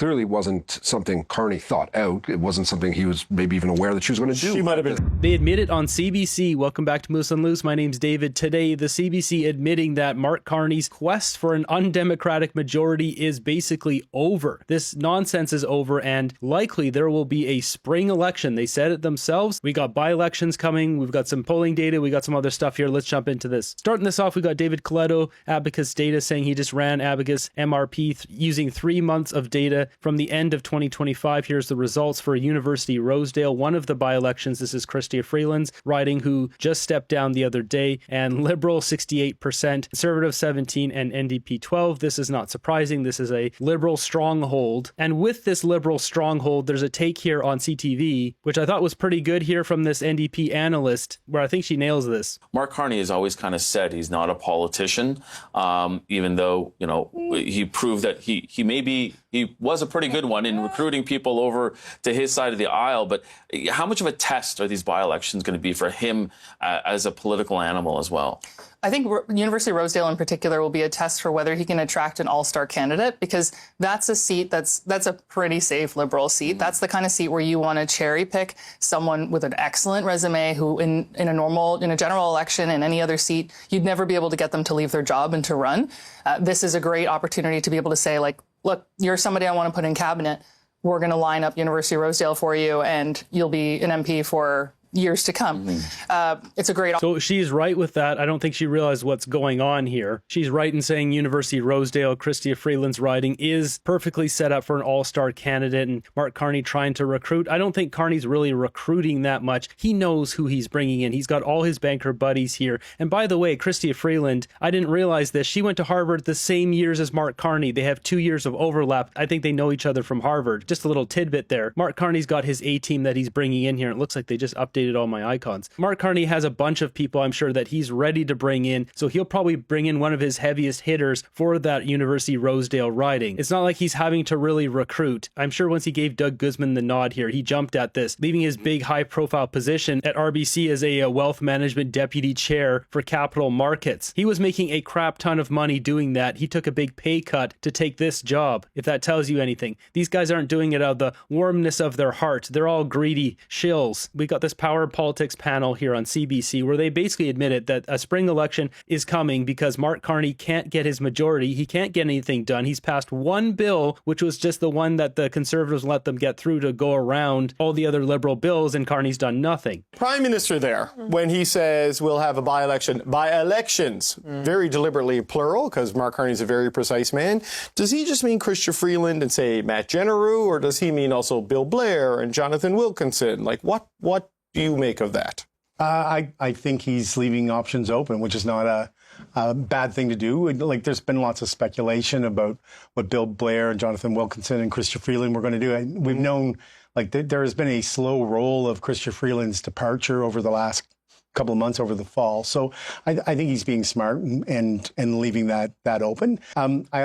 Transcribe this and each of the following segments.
clearly wasn't something Carney thought out. It wasn't something he was maybe even aware that she was going to do. She might have been. They admit it on CBC. Welcome back to Moose on Loose. My name's David. Today, the CBC admitting that Mark Carney's quest for an undemocratic majority is basically over. This nonsense is over, and likely there will be a spring election. They said it themselves. We got by-elections coming. We've got some polling data. We got some other stuff here. Let's jump into this. Starting this off, we got David Coletto, Abacus Data, saying he just ran Abacus MRP using 3 months of data from the end of 2025. Here's the results for University Rosedale, one of the by-elections. This is Chrystia Freeland's riding, who just stepped down the other day, and Liberal 68%, Conservative 17%, and NDP 12%. This is not surprising. This is a Liberal stronghold. And with this Liberal stronghold, there's a take here on CTV, which I thought was pretty good here from this NDP analyst, where I think she nails this. Mark Carney has always kind of said he's not a politician, even though, you know, he proved that he was a pretty good one in recruiting people over to his side of the aisle. But how much of a test are these by-elections going to be for him as a political animal as well? I think University of Rosedale in particular will be a test for whether he can attract an all-star candidate, because that's a seat that's a pretty safe Liberal seat. That's the kind of seat where you want to cherry pick someone with an excellent resume who in a general election in any other seat, you'd never be able to get them to leave their job and to run. This is a great opportunity to be able to say, like, look, you're somebody I want to put in cabinet. We're going to line up University of Rosedale for you, and you'll be an MP for years to come. It's a great... So she's right with that. I don't think she realized what's going on here. She's right in saying University of Rosedale, Chrystia Freeland's riding, is perfectly set up for an all-star candidate, and Mark Carney trying to recruit. I don't think Carney's really recruiting that much. He knows who he's bringing in. He's got all his banker buddies here. And by the way, Chrystia Freeland, I didn't realize this. She went to Harvard the same years as Mark Carney. They have 2 years of overlap. I think they know each other from Harvard. Just a little tidbit there. Mark Carney's got his A-team that he's bringing in here. It looks like they just updated all my icons. Mark Carney has a bunch of people, I'm sure, that he's ready to bring in, so he'll probably bring in one of his heaviest hitters for that University Rosedale riding. It's not like he's having to really recruit. I'm sure once he gave Doug Guzman the nod here, he jumped at this, leaving his big high-profile position at RBC as a wealth management deputy chair for capital markets. He was making a crap ton of money doing that. He took a big pay cut to take this job, if that tells you anything. These guys aren't doing it out of the warmness of their heart. They're all greedy shills. We got this power politics panel here on CBC where they basically admitted that a spring election is coming because Mark Carney can't get his majority. He can't get anything done. He's passed one bill, which was just the one that the Conservatives let them get through to go around all the other Liberal bills, and Carney's done nothing. Prime Minister there, when he says we'll have a by-election, by-elections, very deliberately plural, because Mark Carney's a very precise man. Does he just mean Chrystia Freeland and say Matt Genereux, or does he mean also Bill Blair and Jonathan Wilkinson? Like, what do you make of that? I think he's leaving options open, which is not a bad thing to do. Like, there's been lots of speculation about what Bill Blair and Jonathan Wilkinson and Chrystia Freeland were going to do. We've known, like, there has been a slow roll of Chrystia Freeland's departure over the last couple of months over the fall. So I think he's being smart and leaving that open.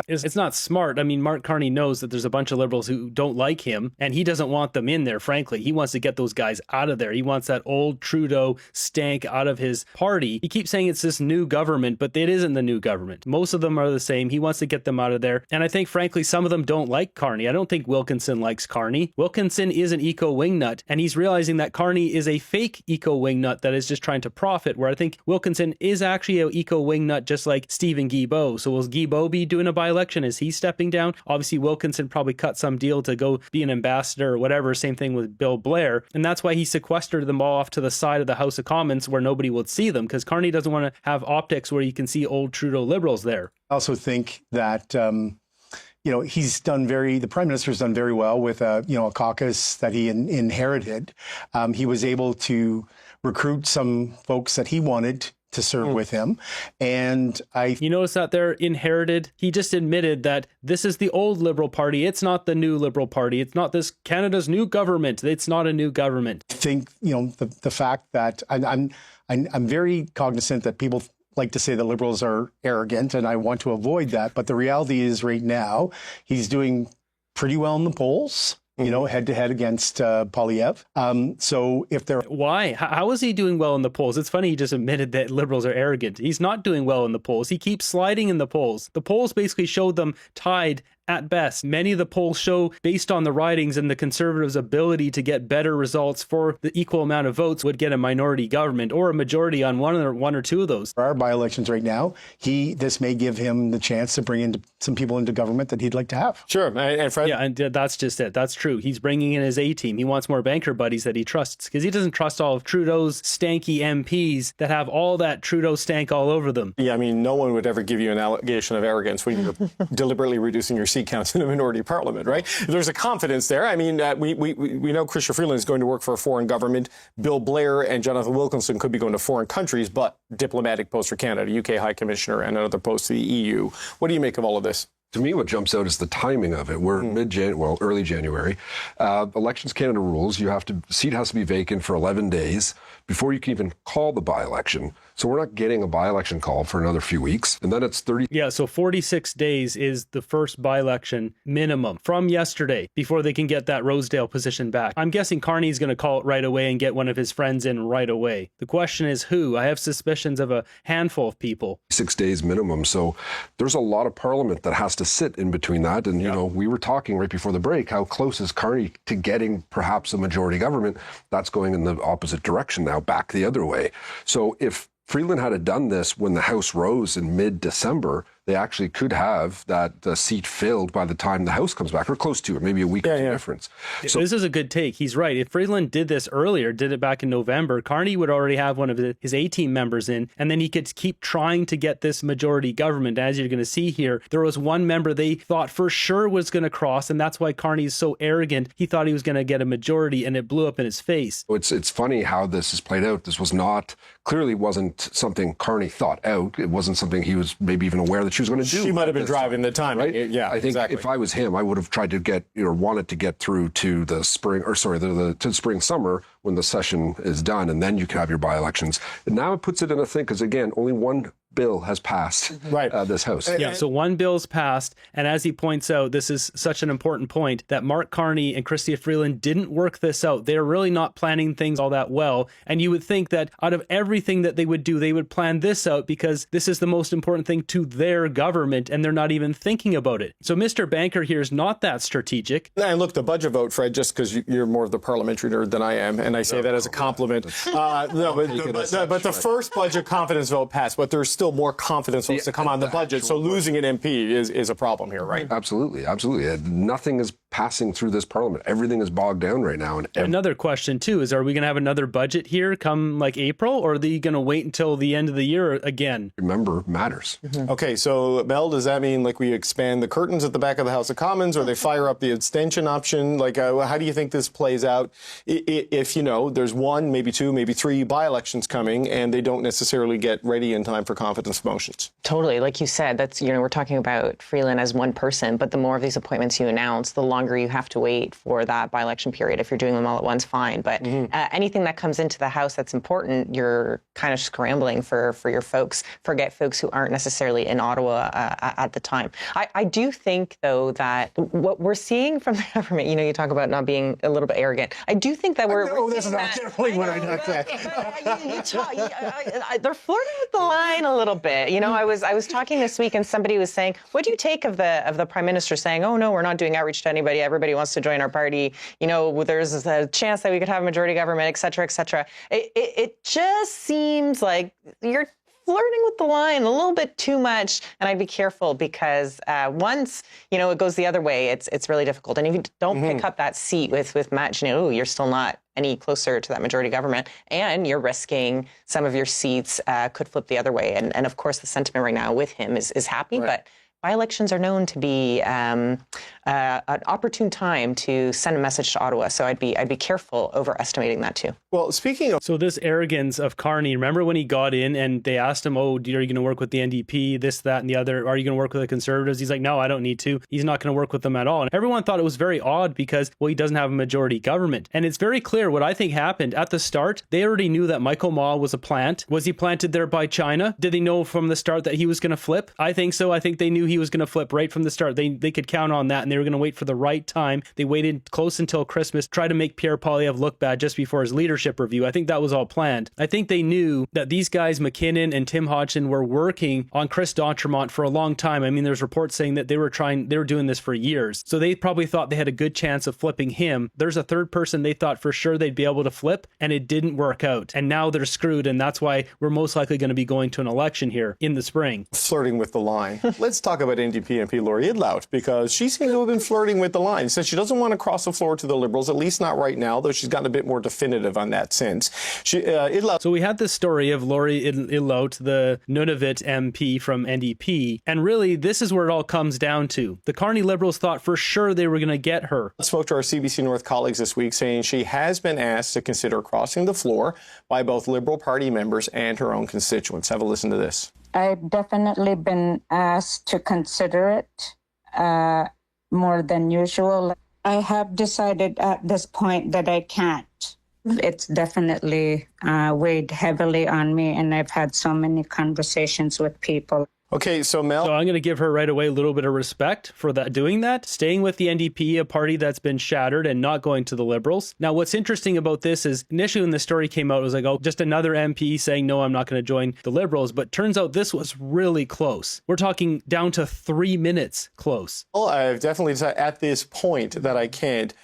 It's not smart. I mean, Mark Carney knows that there's a bunch of Liberals who don't like him, and he doesn't want them in there, frankly. He wants to get those guys out of there. He wants that old Trudeau stank out of his party. He keeps saying it's this new government, but it isn't the new government. Most of them are the same. He wants to get them out of there. And I think, frankly, some of them don't like Carney. I don't think Wilkinson likes Carney. Wilkinson is an eco-wingnut, and he's realizing that Carney is a fake eco-wingnut that is just trying to profit, where I think Wilkinson is actually an eco-wingnut, just like Stephen Guilbeault. So will Guilbeault be doing a by-election? Is he stepping down? Obviously, Wilkinson probably cut some deal to go be an ambassador or whatever. Same thing with Bill Blair. And that's why he sequestered them all off to the side of the House of Commons where nobody would see them, because Carney doesn't want to have optics where you can see old Trudeau Liberals there. I also think that the Prime Minister's done very well with a caucus that he inherited. He was able to recruit some folks that he wanted to serve with him. And you notice that they're inherited. He just admitted that this is the old Liberal Party. It's not the new Liberal Party. It's not this Canada's new government. It's not a new government. I think, the fact that I'm very cognizant that people like to say that Liberals are arrogant, and I want to avoid that. But the reality is right now, he's doing pretty well in the polls. Head to head against Poilievre. So if they're... Why? How is he doing well in the polls? It's funny he just admitted that Liberals are arrogant. He's not doing well in the polls. He keeps sliding in the polls. The polls basically showed them tied at best. Many of the polls show, based on the writings and the Conservatives' ability to get better results for the equal amount of votes, would get a minority government or a majority on one or two of those. For our by-elections right now, this may give him the chance to bring in some people into government that he'd like to have. Sure. And Fred? Yeah, and that's just it. That's true. He's bringing in his A-team. He wants more banker buddies that he trusts, because he doesn't trust all of Trudeau's stanky MPs that have all that Trudeau stank all over them. Yeah, I mean, no one would ever give you an allegation of arrogance when you're deliberately reducing your seat counts in a minority parliament, right? There's a confidence there. I mean, we know Chrystia Freeland is going to work for a foreign government. Bill Blair and Jonathan Wilkinson could be going to foreign countries, but diplomatic post for Canada, UK High Commissioner, and another post to the EU. What do you make of all of this? To me, what jumps out is the timing of it. We're early January. Elections Canada rules, seat has to be vacant for 11 days before you can even call the by-election. So we're not getting a by-election call for another few weeks. And then it's 30. Yeah, so 46 days is the first by-election minimum from yesterday before they can get that Rosedale position back. I'm guessing Carney's going to call it right away and get one of his friends in right away. The question is who? I have suspicions of a handful of people. 6 days minimum. So there's a lot of Parliament that has to sit in between that. And, you know, we were talking right before the break, how close is Carney to getting perhaps a majority government? That's going in the opposite direction now, back the other way. So if Freeland had done this when the House rose in mid-December, they actually could have that seat filled by the time the House comes back, or close to it, maybe a week or two difference. So this is a good take. He's right. If Freeland did this earlier, did it back in November, Carney would already have one of his A-team members in, and then he could keep trying to get this majority government. As you're going to see here, there was one member they thought for sure was going to cross, and that's why Carney's so arrogant. He thought he was going to get a majority, and it blew up in his face. It's funny how this is played out. This was clearly wasn't something Carney thought out. It wasn't something he was maybe even aware that she was going to do. She might have been driving the time, right? Yeah, I think if I was him, I would have tried to get, wanted to get through to the spring, to spring summer when the session is done, and then you can have your by-elections. And now it puts it in a thing, because again, only one bill has passed this House. Yeah, so one bill's passed, and as he points out, this is such an important point, that Mark Carney and Chrystia Freeland didn't work this out. They're really not planning things all that well, and you would think that out of everything that they would do, they would plan this out, because this is the most important thing to their government, and they're not even thinking about it. So Mr. Banker here is not that strategic. And look, the budget vote, Fred, just because you're more of the parliamentary nerd than I am, and I say that as a compliment. But the first budget confidence vote passed, but there's still more confidence votes to come on the budget. So losing an MP is a problem here, right? Absolutely. Nothing is passing through this Parliament. Everything is bogged down right now. And another question too is, are we going to have another budget here come like April, or are they going to wait until the end of the year again? Remember, matters. Okay, so Mel, does that mean like we expand the curtains at the back of the House of Commons, or they fire up the abstention option? Like, how do you think this plays out if, there's one, maybe two, maybe three by-elections coming, and they don't necessarily get ready in time for confidence motions? Totally. Like you said, that's, we're talking about Freeland as one person, but the more of these appointments you announce, the longer you have to wait for that by-election period. If you're doing them all at once, fine. But anything that comes into the House that's important, you're kind of scrambling for your folks, forget folks who aren't necessarily in Ottawa at the time. I do think, though, that what we're seeing from the government, you talk about not being a little bit arrogant. I do think that we're this is not definitely what I not say. They're flirting with the line a little bit. I was talking this week, and somebody was saying, what do you take of the Prime Minister saying, oh, no, we're not doing outreach to anybody. Everybody wants to join our party. There's a chance that we could have a majority government, et cetera, et cetera. It just seems like you're flirting with the line a little bit too much, and I'd be careful, because once it goes the other way, it's really difficult. And if you don't pick up that seat with Matt, you're still not any closer to that majority government, and you're risking some of your seats could flip the other way. And of course, the sentiment right now with him is happy, but by-elections are known to be an opportune time to send a message to Ottawa. So I'd be careful overestimating that too. Well, speaking of... So this arrogance of Carney, remember when he got in and they asked him, are you going to work with the NDP, this, that, and the other? Are you going to work with the Conservatives? He's like, no, I don't need to. He's not going to work with them at all. And everyone thought it was very odd because, he doesn't have a majority government. And it's very clear what I think happened. At the start, they already knew that Michael Maw was a plant. Was he planted there by China? Did they know from the start that he was going to flip? I think so. I think they knew he was going to flip right from the start. They could count on that, and they They were going to wait for the right time. They waited close until Christmas, try to make Pierre Poilievre look bad just before his leadership review. I think that was all planned. I think they knew that these guys, McKinnon and Tim Hodgson, were working on Chris d'Entremont for a long time. I mean, there's reports saying that they were doing this for years. So they probably thought they had a good chance of flipping him. There's a third person they thought for sure they'd be able to flip, and it didn't work out. And now they're screwed, and that's why we're most likely going to be going to an election here in the spring. Flirting with the line. Let's talk about NDP MP Laurie Idlout, because she seems to have been flirting with the line. She says she doesn't want to cross the floor to the Liberals, at least not right now, though she's gotten a bit more definitive on that since. Idlout. So we had this story of Laurie Idlout, the Nunavut MP from NDP, and really this is where it all comes down to. The Carney Liberals thought for sure they were going to get her. I spoke to our CBC North colleagues this week saying she has been asked to consider crossing the floor by both Liberal Party members and her own constituents. Have a listen to this. I've definitely been asked to consider it more than usual. I have decided at this point that I can't. It's definitely weighed heavily on me, and I've had so many conversations with people. Okay, so Mel. So I'm going to give her right away a little bit of respect for that, doing that, staying with the NDP, a party that's been shattered, and not going to the Liberals. Now, what's interesting about this is initially when the story came out, it was like, oh, just another MP saying, no, I'm not going to join the Liberals. But turns out this was really close. We're talking down to 3 minutes close. Well, I've definitely decided at this point that I can't.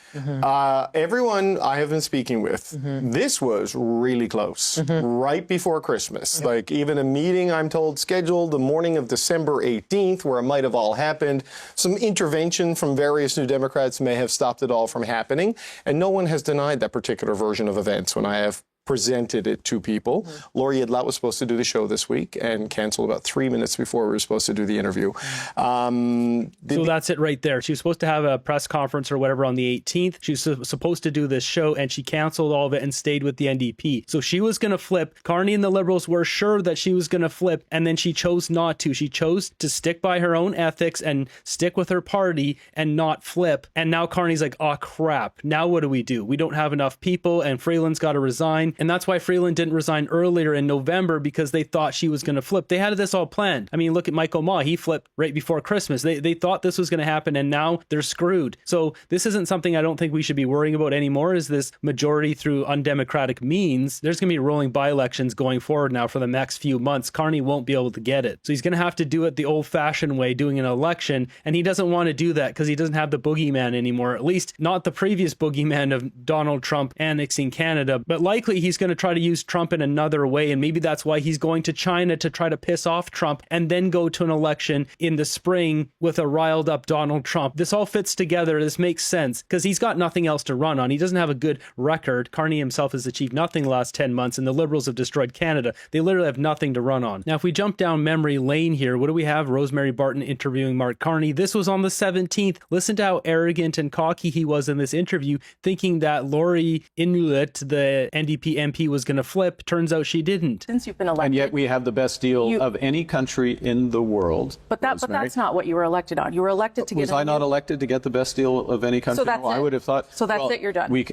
Everyone I have been speaking with, this was really close, right before Christmas. Like even a meeting, I'm told, scheduled the morning of December 18th, where it might have all happened. Some intervention from various New Democrats may have stopped it all from happening. And no one has denied that particular version of events when I have presented it to people. Laurie Idlout was supposed to do the show this week and canceled about 3 minutes before we were supposed to do the interview. So that's it right there. She was supposed to have a press conference or whatever on the 18th. She was supposed to do this show, and she canceled all of it and stayed with the NDP. So she was going to flip. Carney and the Liberals were sure that she was going to flip, and then she chose not to. She chose to stick by her own ethics and stick with her party and not flip. And now Carney's like, oh, crap. Now what do? We don't have enough people, and Freeland's got to resign. And that's why Freeland didn't resign earlier in November, because they thought she was going to flip. They had this all planned. I mean, look at Michael Ma. He flipped right before Christmas. They thought this was going to happen, and now they're screwed. So this isn't something I don't think we should be worrying about anymore, is this majority through undemocratic means. There's going to be rolling by-elections going forward now for the next few months. Carney won't be able to get it. So he's going to have to do it the old-fashioned way, doing an election, and he doesn't want to do that because he doesn't have the boogeyman anymore, at least not the previous boogeyman of Donald Trump annexing Canada. But likely he's going to try to use Trump in another way, and maybe that's why he's going to China to try to piss off Trump and then go to an election in the spring with a riled up Donald Trump. This all fits together. This makes sense because he's got nothing else to run on. He doesn't have a good record. Carney himself has achieved nothing the last 10 months, and the Liberals have destroyed Canada. They literally have nothing to run on. Now, if we jump down memory lane here, what do we have? Rosemary Barton interviewing Mark Carney. This was on the 17th. Listen to how arrogant and cocky he was in this interview, thinking that Laurie Idlout, the NDP MP, was going to flip. Turns out she didn't. Since you've been elected. And yet we have the best deal of any country in the world. But that's not what you were elected on. You were elected to get. Was I not elected to get the best deal of any country? So that's no, I would have thought. So that's it. You're done.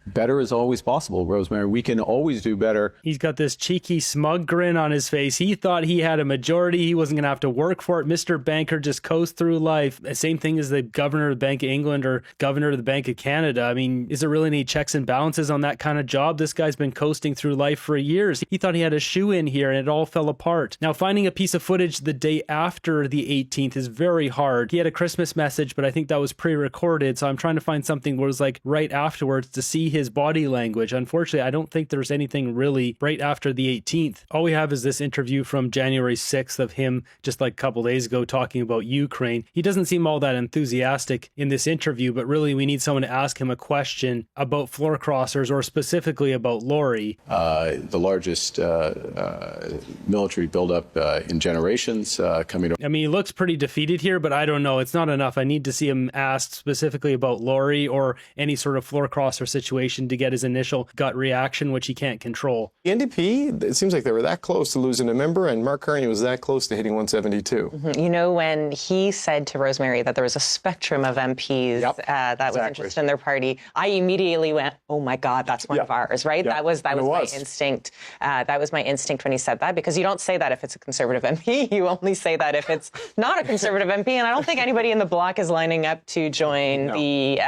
Better is always possible, Rosemary. We can always do better. He's got this cheeky, smug grin on his face. He thought he had a majority. He wasn't going to have to work for it. Mr. Banker just coast through life. Same thing as the governor of the Bank of England or governor of the Bank of Canada. I mean, is there really any checks and balances on that kind of job? This guy's been coasting through life for years. He thought he had a shoe in here, and it all fell apart. Now, finding a piece of footage the day after the 18th is very hard. He had a Christmas message, but I think that was pre-recorded, so I'm trying to find something where it was like right afterwards to see his body language. Unfortunately, I don't think there's anything really right after the 18th. All we have is this interview from January 6th of him just like a couple days ago talking about Ukraine. He doesn't seem all that enthusiastic in this interview, but really we need someone to ask him a question about floor crossers or specifically about Laurie. The largest military buildup in generations coming up. I mean, he looks pretty defeated here, but I don't know. It's not enough. I need to see him asked specifically about Laurie or any sort of floor crosser situation information to get his initial gut reaction, which he can't control. The NDP, it seems like they were that close to losing a member, and Mark Carney was that close to hitting 172. You know, when he said to Rosemary that there was a spectrum of MPs that was interested in their party, I immediately went, "Oh my God, that's one of ours!" Right? That was my instinct. That was my instinct when he said that, because you don't say that if it's a Conservative MP. You only say that if it's not a Conservative MP. And I don't think anybody in the Bloc is lining up to join the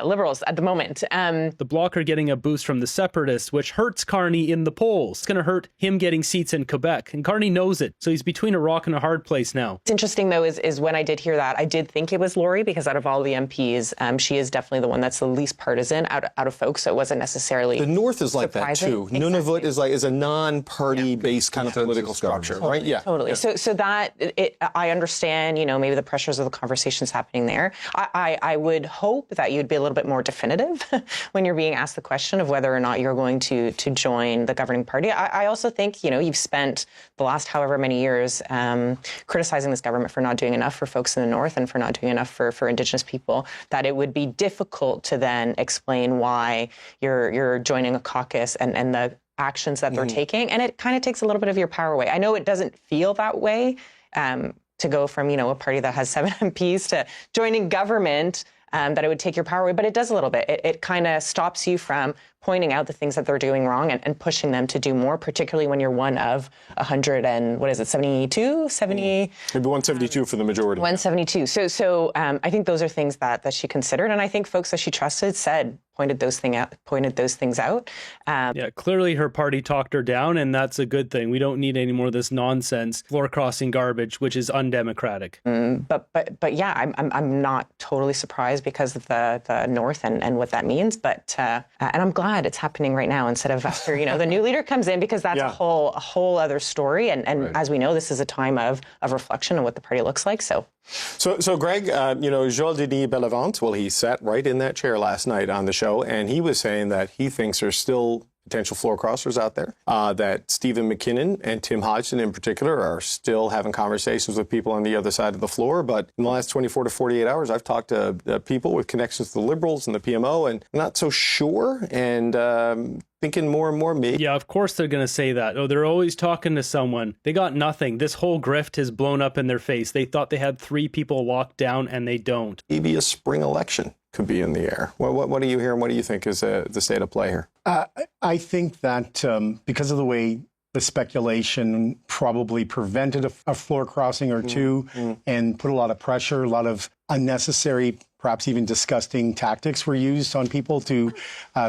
Liberals at the moment. The Bloc are getting a boost from the Separatists, which hurts Carney in the polls. It's going to hurt him getting seats in Quebec, and Carney knows it. So he's between a rock and a hard place now. What's interesting, though, is when I did hear that, I did think it was Lori, because out of all the MPs, she is definitely the one that's the least partisan out of folks. So it wasn't necessarily the North is like surprising. That too. Nunavut is a non-party based kind of political structure, right? Yeah, totally. Yeah. So that I understand. You know, maybe the pressures of the conversations happening there. I would hope that you'd be a little bit more definitive when you're being asked the question of whether or not you're going to join the governing party. I also think, you know, you've spent the last however many years criticizing this government for not doing enough for folks in the North and for not doing enough for Indigenous people, that it would be difficult to then explain why you're joining a caucus and the actions that they're taking. And it kind of takes a little bit of your power away. I know it doesn't feel that way to go from, you know, a party that has 7 MPs to joining government, that it would take your power away, but it does a little bit. It kind of stops you from pointing out the things that they're doing wrong and pushing them to do more, particularly when you're one of 100 and, 72? 70? Maybe 172 for the majority. 172. So I think those are things that she considered, and I think folks that she trusted pointed those things out. Yeah, clearly her party talked her down, and that's a good thing. We don't need any more of this nonsense, floor-crossing garbage, which is undemocratic. But yeah, I'm not totally surprised because of the North and what that means. But and I'm glad it's happening right now instead of after the new leader comes in, because that's a whole other story. And as we know, this is a time of reflection on what the party looks like. So Greg, Joel Denis Bellavance, well, he sat right in that chair last night on the show, and he was saying that he thinks there's still potential floor crossers out there, that Stephen McKinnon and Tim Hodgson in particular are still having conversations with people on the other side of the floor. But in the last 24 to 48 hours, I've talked to people with connections to the Liberals and the PMO, and I'm not so sure, and thinking more and more maybe. Yeah, of course they're going to say that. Oh, they're always talking to someone. They got nothing. This whole grift has blown up in their face. They thought they had 3 people locked down, and they don't. Maybe a spring election could be in the air. What do you hear, and what do you think is the state of play here? I think that because of the way the speculation probably prevented a floor crossing or two and put a lot of pressure, a lot of unnecessary, perhaps even disgusting tactics were used on people to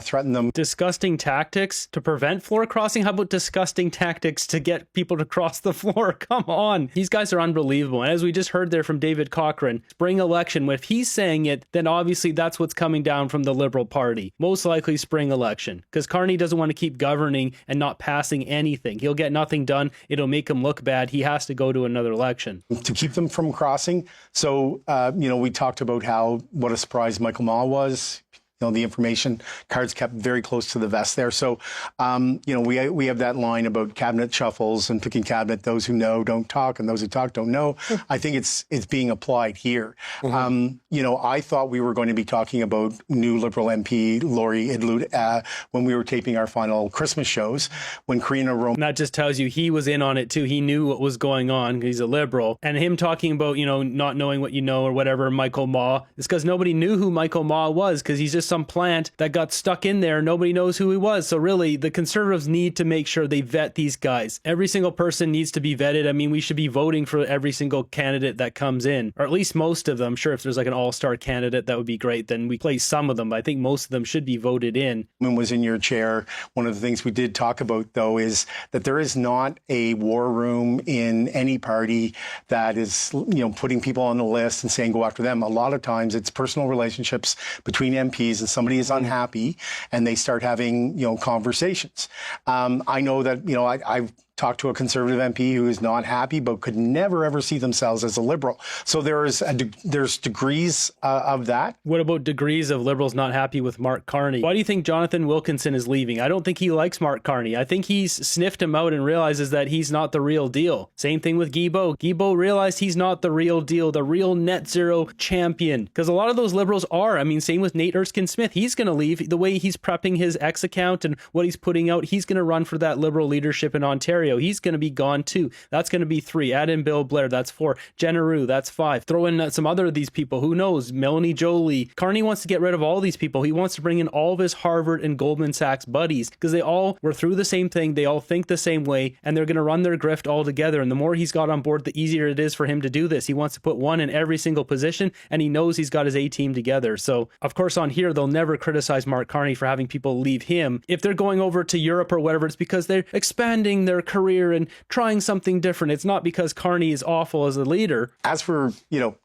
threaten them. Disgusting tactics to prevent floor crossing? How about disgusting tactics to get people to cross the floor? Come on. These guys are unbelievable. And as we just heard there from David Cochrane, spring election, if he's saying it, then obviously that's what's coming down from the Liberal Party. Most likely spring election, because Carney doesn't want to keep governing and not passing anything. He'll get nothing done. It'll make him look bad. He has to go to another election. To keep them from crossing. So, we talked about what a surprise Michael Maw was. The information cards kept very close to the vest there. So, we have that line about cabinet shuffles and picking cabinet. Those who know don't talk, and those who talk don't know. I think it's being applied here. I thought we were going to be talking about new Liberal MP Laurie Idlood when we were taping our final Christmas shows. When Karina Rome. And that just tells you he was in on it too. He knew what was going on. He's a Liberal, and him talking about not knowing what you know or whatever. Michael Maw. It's because nobody knew who Michael Maw was, because he's just some plant that got stuck in there. Nobody knows who he was. So really, the Conservatives need to make sure they vet these guys. Every single person needs to be vetted. I mean, we should be voting for every single candidate that comes in, or at least most of them. Sure, if there's like an all-star candidate, that would be great. Then we play some of them. But I think most of them should be voted in. When was in your chair, one of the things we did talk about, though, is that there is not a war room in any party that is, putting people on the list and saying go after them. A lot of times it's personal relationships between MPs, and somebody is unhappy and they start having, conversations. I know that, I've talk to a Conservative MP who is not happy but could never ever see themselves as a Liberal. So there's degrees of that. What about degrees of Liberals not happy with Mark Carney? Why do you think Jonathan Wilkinson is leaving? I don't think he likes Mark Carney. I think he's sniffed him out and realizes that he's not the real deal. Same thing with Guilbeault. Guilbeault realized he's not the real deal, the real net zero champion. Because a lot of those Liberals are. I mean, same with Nate Erskine-Smith. He's going to leave. The way he's prepping his X account and what he's putting out, he's going to run for that Liberal leadership in Ontario. He's going to be gone too. That's going to be 3. Add in Bill Blair, that's 4. Jenna Rue, that's 5. Throw in some other of these people. Who knows? Melanie Jolie. Carney wants to get rid of all these people. He wants to bring in all of his Harvard and Goldman Sachs buddies because they all were through the same thing. They all think the same way, and they're going to run their grift all together. And the more he's got on board, the easier it is for him to do this. He wants to put one in every single position, and he knows he's got his A-team together. So, of course, on here, they'll never criticize Mark Carney for having people leave him. If they're going over to Europe or whatever, it's because they're expanding their career and trying something different. It's not because Carney is awful as a leader. As for,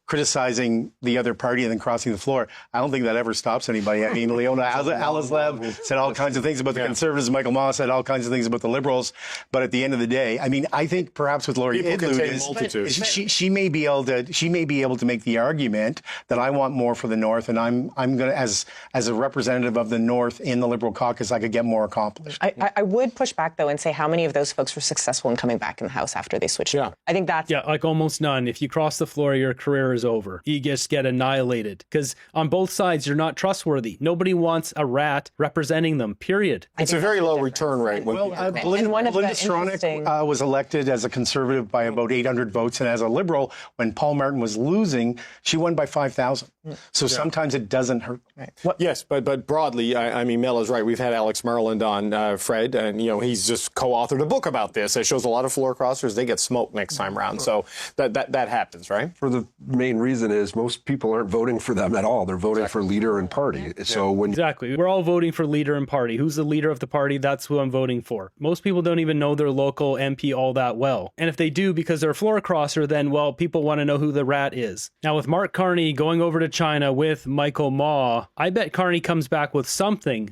criticizing the other party and then crossing the floor, I don't think that ever stops anybody. I mean, Leona Alislev said all kinds of things about the Conservatives. Michael Moss said all kinds of things about the Liberals. But at the end of the day, I mean, I think perhaps with Lori Idlund, she may be able to make the argument that I want more for the North, and I'm going to, as a representative of the North in the Liberal caucus, I could get more accomplished. I would push back, though, and say how many of those folks were successful in coming back in the House after they switched. Yeah. I think that's... Yeah, like almost none. If you cross the floor, your career is over. You just get annihilated. Because on both sides, you're not trustworthy. Nobody wants a rat representing them, period. It's a very low return rate. Belinda Stronach was elected as a Conservative by about 800 votes, and as a Liberal, when Paul Martin was losing, she won by 5,000. So sometimes it doesn't hurt. Right. Yes, but broadly, I mean, Mel is right. We've had Alex Maryland on, Fred, and he's just co-authored a book about this. It shows a lot of floor crossers. They get smoked next time around. So that happens, right? For the main reason is most people aren't voting for them at all. They're voting for leader and party. So Exactly. We're all voting for leader and party. Who's the leader of the party? That's who I'm voting for. Most people don't even know their local MP all that well. And if they do because they're a floor crosser, then, well, people want to know who the rat is. Now, with Mark Carney going over to China with Michael Ma, I bet Carney comes back with something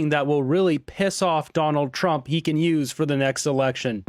that will really piss off Donald Trump he can use for the next election.